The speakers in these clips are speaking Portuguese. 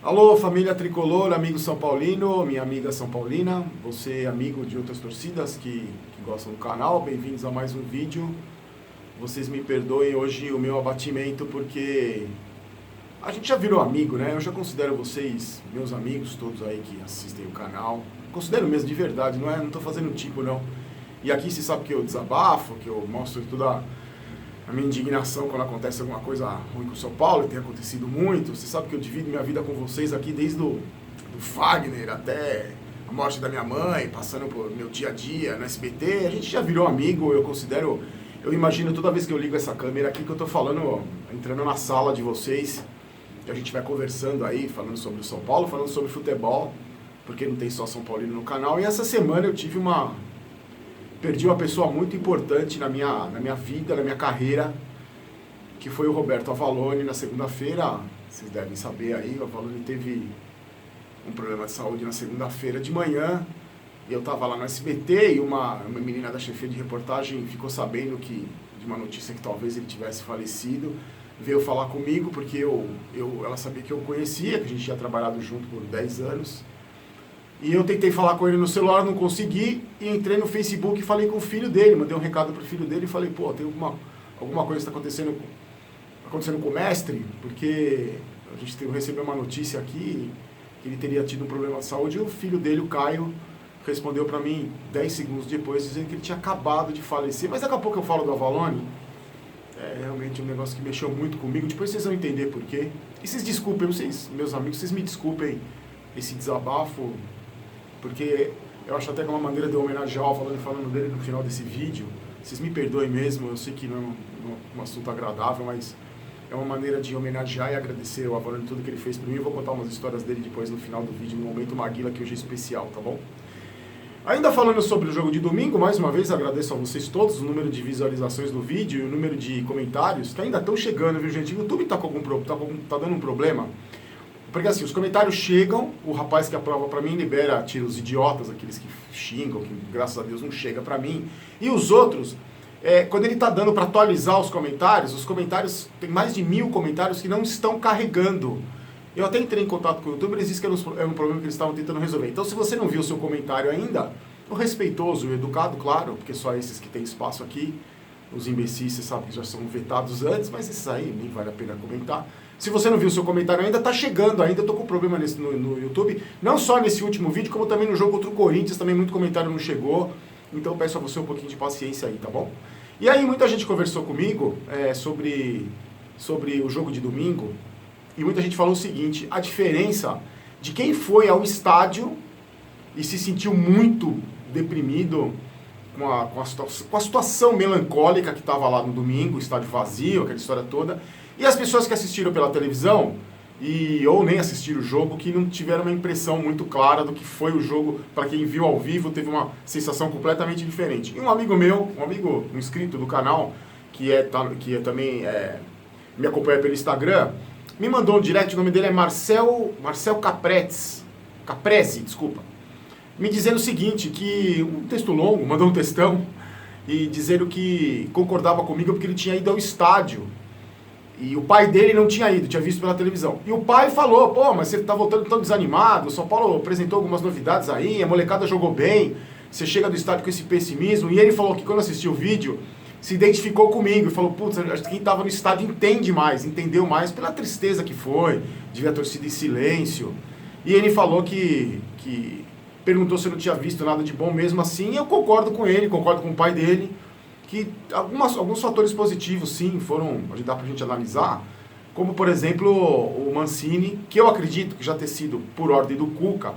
Alô, família tricolor, amigo São Paulino, minha amiga São Paulina, você amigo de outras torcidas que gostam do canal, bem-vindos a mais um vídeo. Vocês me perdoem hoje o meu abatimento porque a gente já virou amigo, né? Eu já considero vocês meus amigos, todos aí que assistem o canal. Considero mesmo de verdade, não tô fazendo tipo não. E aqui você sabe que eu desabafo, que eu mostro toda a minha indignação quando acontece alguma coisa ruim com o São Paulo, e tem acontecido muito. Você sabe que eu divido minha vida com vocês aqui desde do Fagner até a morte da minha mãe, passando por meu dia a dia no SBT. A gente já virou amigo, eu imagino toda vez que eu ligo essa câmera aqui que eu tô falando, entrando na sala de vocês, e a gente vai conversando aí, falando sobre o São Paulo, falando sobre futebol, porque não tem só São Paulino no canal. E essa semana eu perdi uma pessoa muito importante na minha vida, na minha carreira, que foi o Roberto Avallone. Na segunda-feira, vocês devem saber aí, o Avallone teve um problema de saúde na segunda-feira de manhã, e eu estava lá no SBT, e uma menina da chefia de reportagem ficou sabendo de uma notícia que talvez ele tivesse falecido, veio falar comigo, porque ela sabia que eu conhecia, que a gente tinha trabalhado junto por 10 anos, e eu tentei falar com ele no celular, não consegui, e entrei no Facebook e falei com o filho dele, mandei um recado pro filho dele e falei, pô, tem alguma coisa que está acontecendo com o mestre, porque a gente recebeu uma notícia aqui que ele teria tido um problema de saúde, e o filho dele, o Caio, respondeu para mim 10 segundos depois, dizendo que ele tinha acabado de falecer. Mas daqui a pouco eu falo do Avallone, é realmente um negócio que mexeu muito comigo, depois vocês vão entender por quê. E vocês desculpem, meus amigos, vocês me desculpem esse desabafo, porque eu acho até que é uma maneira de eu homenagear o Avallone falando dele no final desse vídeo. Vocês me perdoem mesmo, eu sei que não é um assunto agradável, mas é uma maneira de homenagear e agradecer o Avallone tudo que ele fez por mim. Eu vou contar umas histórias dele depois no final do vídeo, no Momento Maguila, que hoje é especial, tá bom? Ainda falando sobre o jogo de domingo, mais uma vez agradeço a vocês todos, o número de visualizações do vídeo e o número de comentários, que ainda estão chegando, viu gente? O YouTube tá dando um problema. Porque assim, os comentários chegam, o rapaz que aprova pra mim tira os idiotas, aqueles que xingam, que graças a Deus não chega pra mim. E os outros, quando ele tá dando pra atualizar os comentários, tem mais de 1000 comentários que não estão carregando. Eu até entrei em contato com o YouTube, eles disseram que era um problema que eles estavam tentando resolver. Então se você não viu o seu comentário ainda, o respeitoso e o educado, claro, porque só esses que têm espaço aqui, os imbecis, você sabe que já são vetados antes, mas esses aí nem vale a pena comentar. Se você não viu o seu comentário ainda, tá chegando ainda, eu tô com problema no YouTube, não só nesse último vídeo, como também no jogo contra o Corinthians, também muito comentário não chegou, então eu peço a você um pouquinho de paciência aí, tá bom? E aí muita gente conversou comigo sobre o jogo de domingo, e muita gente falou o seguinte, a diferença de quem foi ao estádio e se sentiu muito deprimido com a situação melancólica que estava lá no domingo, o estádio vazio, aquela história toda, e as pessoas que assistiram pela televisão, ou nem assistiram o jogo, que não tiveram uma impressão muito clara do que foi o jogo. Para quem viu ao vivo, teve uma sensação completamente diferente. E um amigo meu, um inscrito do canal, que também me acompanha pelo Instagram, me mandou um direct, o nome dele é Marcel Caprese, desculpa, me dizendo o seguinte, que um texto longo, mandou um textão, e dizendo que concordava comigo porque ele tinha ido ao estádio, e o pai dele não tinha ido, tinha visto pela televisão. E o pai falou, pô, mas você tá voltando tão desanimado, o São Paulo apresentou algumas novidades aí, a molecada jogou bem, você chega do estádio com esse pessimismo. E ele falou que quando assistiu o vídeo, se identificou comigo e falou, putz, acho que quem tava no estádio entendeu mais pela tristeza que foi, de ver a torcida em silêncio. E ele falou que perguntou se eu não tinha visto nada de bom mesmo assim, e eu concordo com ele, concordo com o pai dele, que alguns fatores positivos, sim, dá pra gente analisar, como, por exemplo, o Mancini, que eu acredito que já ter sido, por ordem do Cuca,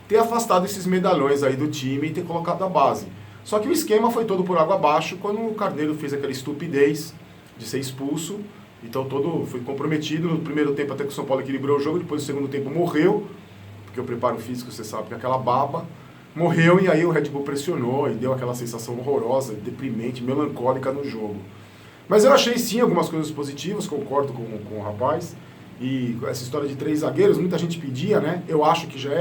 ter afastado esses medalhões aí do time e ter colocado a base. Só que o esquema foi todo por água abaixo quando o Carneiro fez aquela estupidez de ser expulso, então todo foi comprometido. No primeiro tempo até que o São Paulo equilibrou o jogo, depois no segundo tempo morreu, porque o preparo físico, você sabe, que é aquela baba, morreu, e aí o Red Bull pressionou e deu aquela sensação horrorosa, deprimente, melancólica no jogo. Mas eu achei sim algumas coisas positivas, concordo com o rapaz, e essa história de 3 zagueiros, muita gente pedia, né? Eu acho que já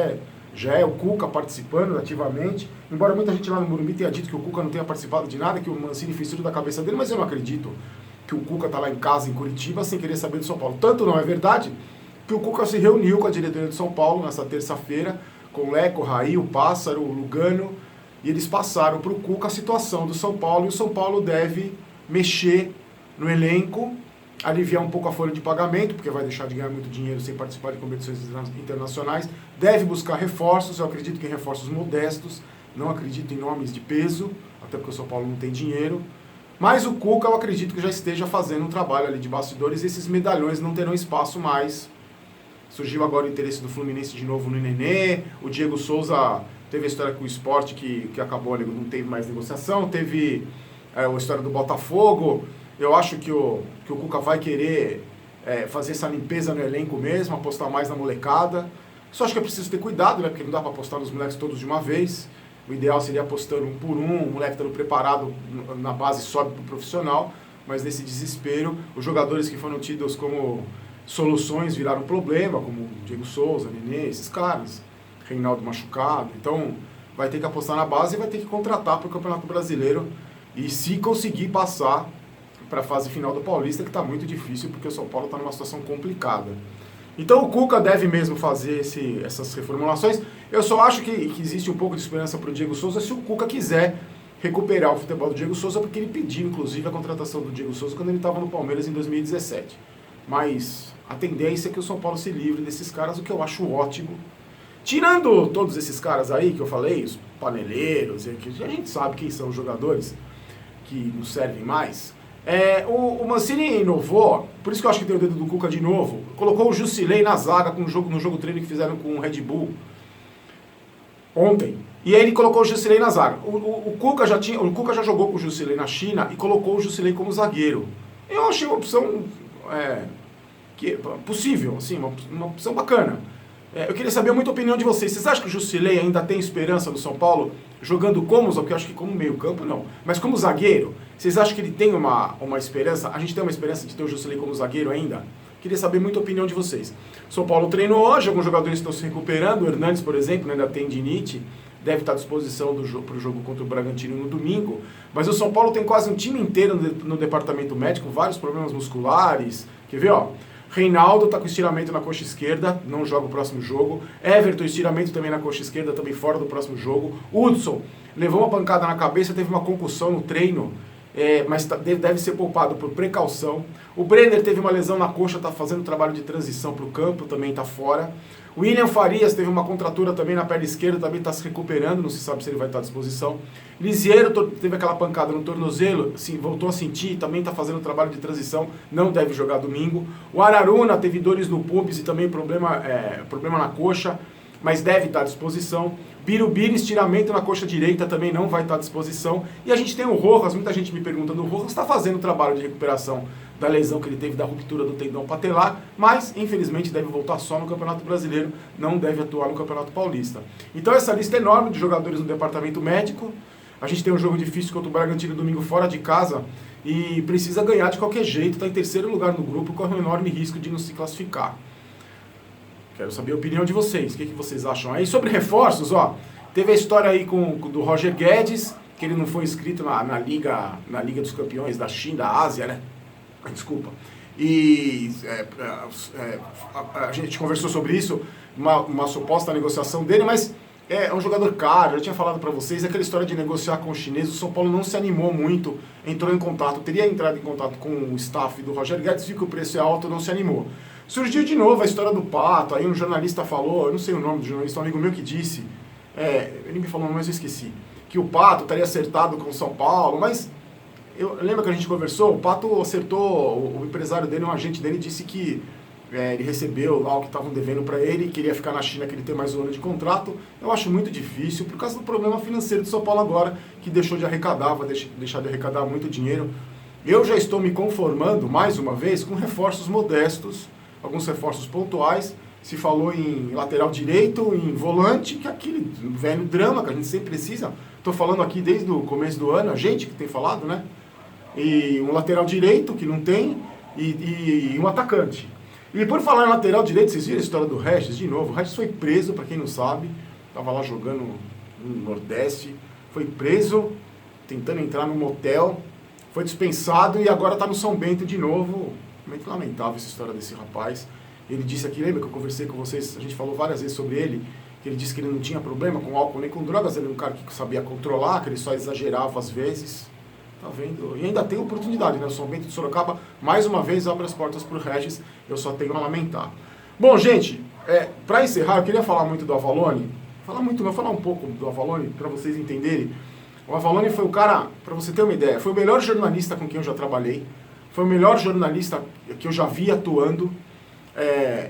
é o Cuca participando ativamente, embora muita gente lá no Morumbi tenha dito que o Cuca não tenha participado de nada, que o Mancini fez tudo da cabeça dele, mas eu não acredito que o Cuca tá lá em casa, em Curitiba, sem querer saber do São Paulo. Tanto não é verdade que o Cuca se reuniu com a diretoria de São Paulo nessa terça-feira, com o Leco, o Raí, o Pássaro, o Lugano, e eles passaram para o Cuca a situação do São Paulo, e o São Paulo deve mexer no elenco, aliviar um pouco a folha de pagamento, porque vai deixar de ganhar muito dinheiro sem participar de competições internacionais, deve buscar reforços, eu acredito que em reforços modestos, não acredito em nomes de peso, até porque o São Paulo não tem dinheiro, mas o Cuca eu acredito que já esteja fazendo um trabalho ali de bastidores, e esses medalhões não terão espaço mais. Surgiu agora o interesse do Fluminense de novo no Nenê, o Diego Souza teve a história com o Sport que acabou, não teve mais negociação, teve a história do Botafogo. Eu acho que o Cuca vai querer fazer essa limpeza no elenco mesmo, apostar mais na molecada. Só acho que é preciso ter cuidado, né? Porque não dá para apostar nos moleques todos de uma vez. O ideal seria apostando um por um, o moleque estando preparado na base sobe para o profissional, mas nesse desespero, os jogadores que foram tidos como soluções viraram problema, como Diego Souza, Nenê, esses caras, Reinaldo machucado. Então vai ter que apostar na base e vai ter que contratar para o Campeonato Brasileiro, e se conseguir passar para a fase final do Paulista, que está muito difícil, porque o São Paulo está numa situação complicada. Então o Cuca deve mesmo fazer essas reformulações. Eu só acho que existe um pouco de esperança para o Diego Souza se o Cuca quiser recuperar o futebol do Diego Souza, porque ele pediu, inclusive, a contratação do Diego Souza quando ele estava no Palmeiras em 2017. Mas a tendência é que o São Paulo se livre desses caras, o que eu acho ótimo. Tirando todos esses caras aí que eu falei, os paneleiros, que a gente sabe quem são os jogadores que não servem mais. O Mancini inovou, por isso que eu acho que tem o dedo do Cuca de novo. Colocou o Jusilei na zaga no jogo treino que fizeram com o Red Bull ontem. E aí ele colocou o Jusilei na zaga. O Cuca já jogou com o Jusilei na China e colocou o Jusilei como zagueiro. Eu achei uma opção possível, assim, uma opção bacana. Eu queria saber muita opinião de vocês. Vocês acham que o Jusilei ainda tem esperança no São Paulo, jogando como, porque eu acho que como meio campo não, mas como zagueiro? Vocês acham que ele tem uma esperança? A gente tem uma esperança de ter o Jusilei como zagueiro ainda? Queria saber muita opinião de vocês. São Paulo treinou hoje, alguns jogadores estão se recuperando. O Hernandes, por exemplo, ainda tem tendinite, deve estar à disposição para o jogo contra o Bragantino no domingo. Mas o São Paulo tem quase um time inteiro no departamento médico, vários problemas musculares. Quer ver, ó? Reinaldo está com estiramento na coxa esquerda, não joga o próximo jogo. Everton, estiramento também na coxa esquerda, também fora do próximo jogo. Hudson levou uma pancada na cabeça, teve uma concussão no treino, mas deve ser poupado por precaução. O Brenner teve uma lesão na coxa, está fazendo trabalho de transição para o campo, também está fora. O William Farias teve uma contratura também na perna esquerda, também está se recuperando, não se sabe se ele vai estar à disposição. Lisiero teve aquela pancada no tornozelo, voltou a sentir, também está fazendo trabalho de transição, não deve jogar domingo. O Araruna teve dores no pubis e também problema na coxa, mas deve estar à disposição. Birubiru, estiramento na coxa direita, também não vai estar à disposição. E a gente tem o Rojas, muita gente me perguntando, o Rojas está fazendo o trabalho de recuperação da lesão que ele teve da ruptura do tendão patelar, mas infelizmente deve voltar só no Campeonato Brasileiro, não deve atuar no Campeonato Paulista. Então essa lista é enorme de jogadores no departamento médico. A gente tem um jogo difícil contra o Bragantino domingo fora de casa e precisa ganhar de qualquer jeito, está em terceiro lugar no grupo, corre um enorme risco de não se classificar. Quero saber a opinião de vocês, o que vocês acham aí? Sobre reforços, ó, teve a história aí do Roger Guedes, que ele não foi inscrito na Liga dos Campeões da China, da Ásia, né? Desculpa. E a gente conversou sobre isso, uma suposta negociação dele, mas é um jogador caro, eu tinha falado para vocês, aquela história de negociar com o chinês, o São Paulo não se animou muito, entrou em contato, teria entrado em contato com o staff do Roger Guedes, viu que o preço é alto, não se animou. Surgiu de novo a história do Pato, aí um jornalista falou, eu não sei o nome do jornalista, um amigo meu que disse, ele me falou, mas eu esqueci, que o Pato estaria acertado com o São Paulo, mas lembra que a gente conversou? O Pato acertou, o empresário dele, um agente dele, disse que ele recebeu lá o que estavam devendo para ele, queria ficar na China, que ele tem mais um ano de contrato. Eu acho muito difícil, por causa do problema financeiro do São Paulo agora, que deixou de arrecadar, vai deixar de arrecadar muito dinheiro. Eu já estou me conformando, mais uma vez, com reforços modestos, alguns reforços pontuais. Se falou em lateral direito, em volante, que é aquele velho drama que a gente sempre precisa. Estou falando aqui desde o começo do ano, a gente que tem falado, né? E um lateral direito, que não tem, e um atacante. E por falar em lateral direito, vocês viram a história do Regis? De novo, o Regis foi preso, para quem não sabe, estava lá jogando no Nordeste, foi preso, tentando entrar num motel, foi dispensado e agora está no São Bento de novo. Muito lamentável essa história desse rapaz. Ele disse aqui, lembra que eu conversei com vocês, a gente falou várias vezes sobre ele, que ele disse que ele não tinha problema com álcool nem com drogas, ele era um cara que sabia controlar, que ele só exagerava às vezes. Tá vendo? E ainda tem oportunidade, né? O São Bento de Sorocaba, mais uma vez, abre as portas para o Regis, eu só tenho a lamentar. Bom, gente, para encerrar, eu queria falar muito do Avalone, falar um pouco do Avalone, para vocês entenderem. O Avalone foi o cara, para você ter uma ideia, foi o melhor jornalista com quem eu já trabalhei, foi o melhor jornalista que eu já vi atuando,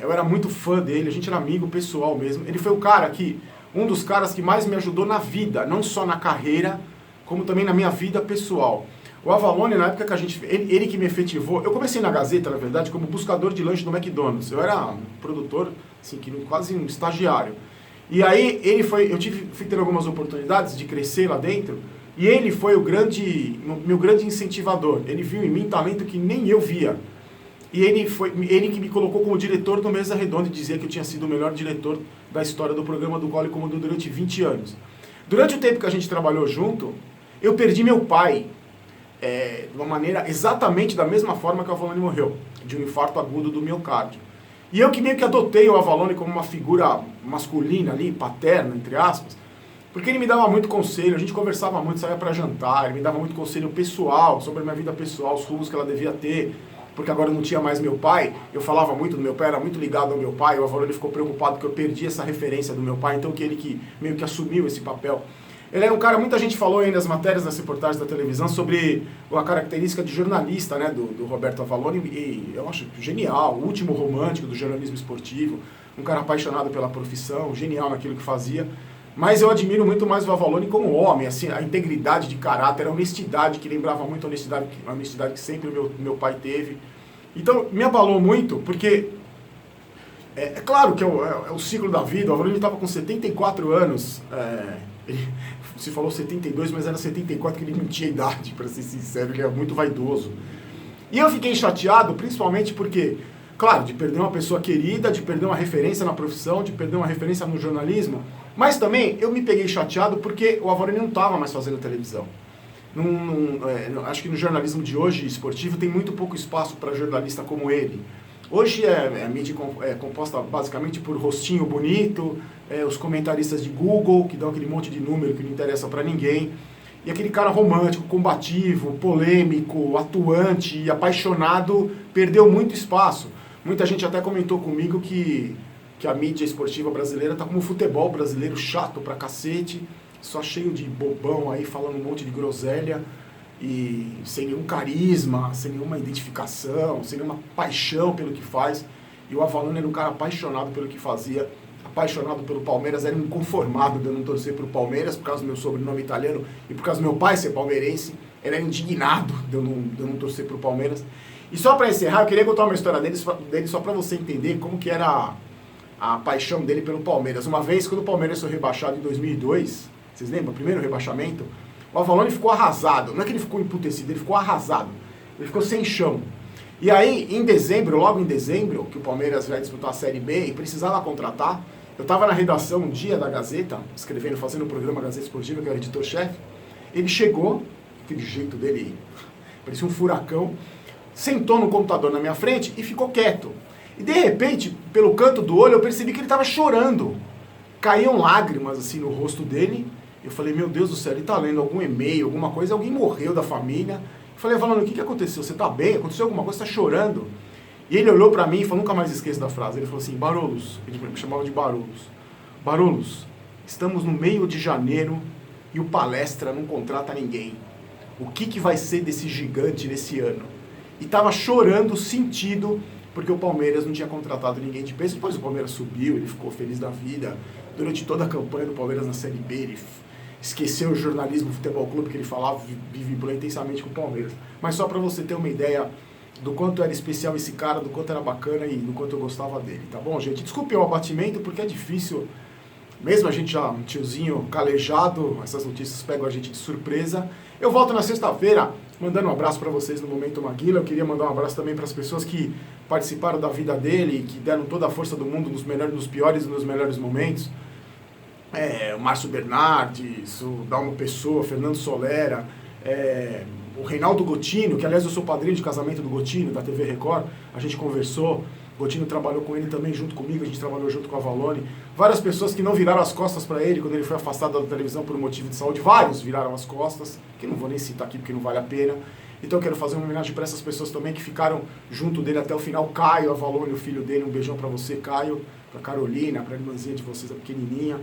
eu era muito fã dele, a gente era amigo pessoal mesmo. Ele foi o cara que, um dos caras que mais me ajudou na vida, não só na carreira, como também na minha vida pessoal. O Avalone, na época que a gente... Ele que me efetivou... Eu comecei na Gazeta, na verdade, como buscador de lanche do McDonald's. Eu era um produtor, assim, quase um estagiário. E aí, eu fui ter algumas oportunidades de crescer lá dentro, e ele foi meu grande incentivador. Ele viu em mim talento que nem eu via. E ele que me colocou como diretor do Mesa Redonda e dizia que eu tinha sido o melhor diretor da história do programa do qual ele comandou durante 20 anos. Durante o tempo que a gente trabalhou junto, eu perdi meu pai, de uma maneira exatamente da mesma forma que o Avalone morreu, de um infarto agudo do miocárdio. E eu que meio que adotei o Avalone como uma figura masculina ali, paterna, entre aspas, porque ele me dava muito conselho, a gente conversava muito, saía para jantar, ele me dava muito conselho pessoal, sobre a minha vida pessoal, os rumos que ela devia ter, porque agora não tinha mais meu pai, eu falava muito do meu pai, era muito ligado ao meu pai, o Avalone ficou preocupado que eu perdi essa referência do meu pai, então que ele que meio que assumiu esse papel. Ele era um cara, muita gente falou aí nas matérias, nas reportagens da televisão, sobre a característica de jornalista, né, do Roberto Avalone, e eu acho genial, o último romântico do jornalismo esportivo, um cara apaixonado pela profissão, genial naquilo que fazia, mas eu admiro muito mais o Avalone como homem, assim, a integridade de caráter, a honestidade, que lembrava muito a honestidade que sempre meu pai teve. Então, me abalou muito, porque é claro que é o ciclo da vida. O Avalone estava com 74 anos, se falou 72, mas era 74, que ele não tinha idade, para ser sincero, ele é muito vaidoso. E eu fiquei chateado, principalmente porque, claro, de perder uma pessoa querida, de perder uma referência na profissão, de perder uma referência no jornalismo, mas também eu me peguei chateado porque o Avalone não estava mais fazendo televisão. Acho que no jornalismo de hoje, esportivo, tem muito pouco espaço para jornalista como ele. Hoje a mídia é composta basicamente por rostinho bonito, os comentaristas de Google, que dão aquele monte de número que não interessa para ninguém, e aquele cara romântico, combativo, polêmico, atuante e apaixonado perdeu muito espaço. Muita gente até comentou comigo que a mídia esportiva brasileira está como o futebol brasileiro, chato pra cacete, só cheio de bobão aí, falando um monte de groselha, e sem nenhum carisma, sem nenhuma identificação, sem nenhuma paixão pelo que faz. E o Avalone era um cara apaixonado pelo que fazia, apaixonado pelo Palmeiras, era inconformado de eu não torcer pro Palmeiras, por causa do meu sobrenome italiano, e por causa do meu pai ser palmeirense, ele era indignado de eu não torcer pro Palmeiras. E só para encerrar, eu queria contar uma história dele só para você entender como que era a paixão dele pelo Palmeiras. Uma vez, quando o Palmeiras foi rebaixado em 2002, vocês lembram? O primeiro rebaixamento, o Avalone ficou arrasado. Não é que ele ficou emputecido, ele ficou arrasado. Ele ficou sem chão. E aí, em dezembro, logo em dezembro, que o Palmeiras vai disputar a Série B e precisava contratar, eu estava na redação um dia da Gazeta, escrevendo, fazendo o programa Gazeta Esportiva, que eu era editor-chefe. Ele chegou, aquele jeito dele, parecia um furacão, sentou no computador na minha frente e ficou quieto. E de repente, pelo canto do olho, eu percebi que ele estava chorando. Caíam lágrimas assim no rosto dele. Eu falei, meu Deus do céu, ele está lendo algum e-mail, alguma coisa, alguém morreu da família. Eu falei, Avalone, o que aconteceu? Você está bem? Aconteceu alguma coisa? Você está chorando? E ele olhou para mim e falou, nunca mais esqueço da frase, ele falou assim, Barolos, ele me chamava de Barolos. Barolos, estamos no meio de janeiro e o Palestra não contrata ninguém. O que vai ser desse gigante nesse ano? E estava chorando, sentido, porque o Palmeiras não tinha contratado ninguém de peso. Depois o Palmeiras subiu, ele ficou feliz da vida. Durante toda a campanha do Palmeiras na Série B, ele esqueceu o jornalismo, o futebol clube que ele falava, vibrou intensamente com o Palmeiras. Mas só para você ter uma ideia do quanto era especial esse cara, do quanto era bacana e do quanto eu gostava dele, tá bom, gente? Desculpe o abatimento, porque é difícil, mesmo a gente já um tiozinho calejado, essas notícias pegam a gente de surpresa. Eu volto na sexta-feira, mandando um abraço para vocês no Momento Maguila. Eu queria mandar um abraço também para as pessoas que participaram da vida dele, que deram toda a força do mundo nos piores e nos melhores momentos. O Márcio Bernardes, o Dalmo Pessoa, Fernando Solera, o Reinaldo Gotino, que aliás eu sou padrinho de casamento do Gotino, da TV Record, a gente conversou, Gotino trabalhou com ele também junto comigo, a gente trabalhou junto com a Valone. Várias pessoas que não viraram as costas para ele quando ele foi afastado da televisão por um motivo de saúde. Vários viraram as costas, que não vou nem citar aqui porque não vale a pena. Então eu quero fazer uma homenagem para essas pessoas também que ficaram junto dele até o final. Caio, a Valone, o filho dele, um beijão para você, Caio. Para Carolina, para a irmãzinha de vocês, a pequenininha.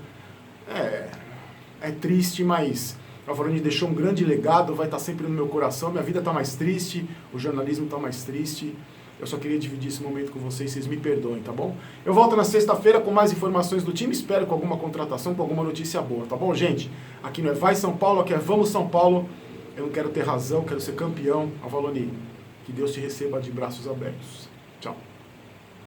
É triste, mas a Valone deixou um grande legado, vai estar sempre no meu coração. Minha vida está mais triste, o jornalismo está mais triste. Eu só queria dividir esse momento com vocês me perdoem, tá bom? Eu volto na sexta-feira com mais informações do time, espero com alguma contratação, com alguma notícia boa, tá bom, gente? Aqui não é Vai São Paulo, aqui é Vamos São Paulo. Eu não quero ter razão, quero ser campeão. Avalone, que Deus te receba de braços abertos. Tchau.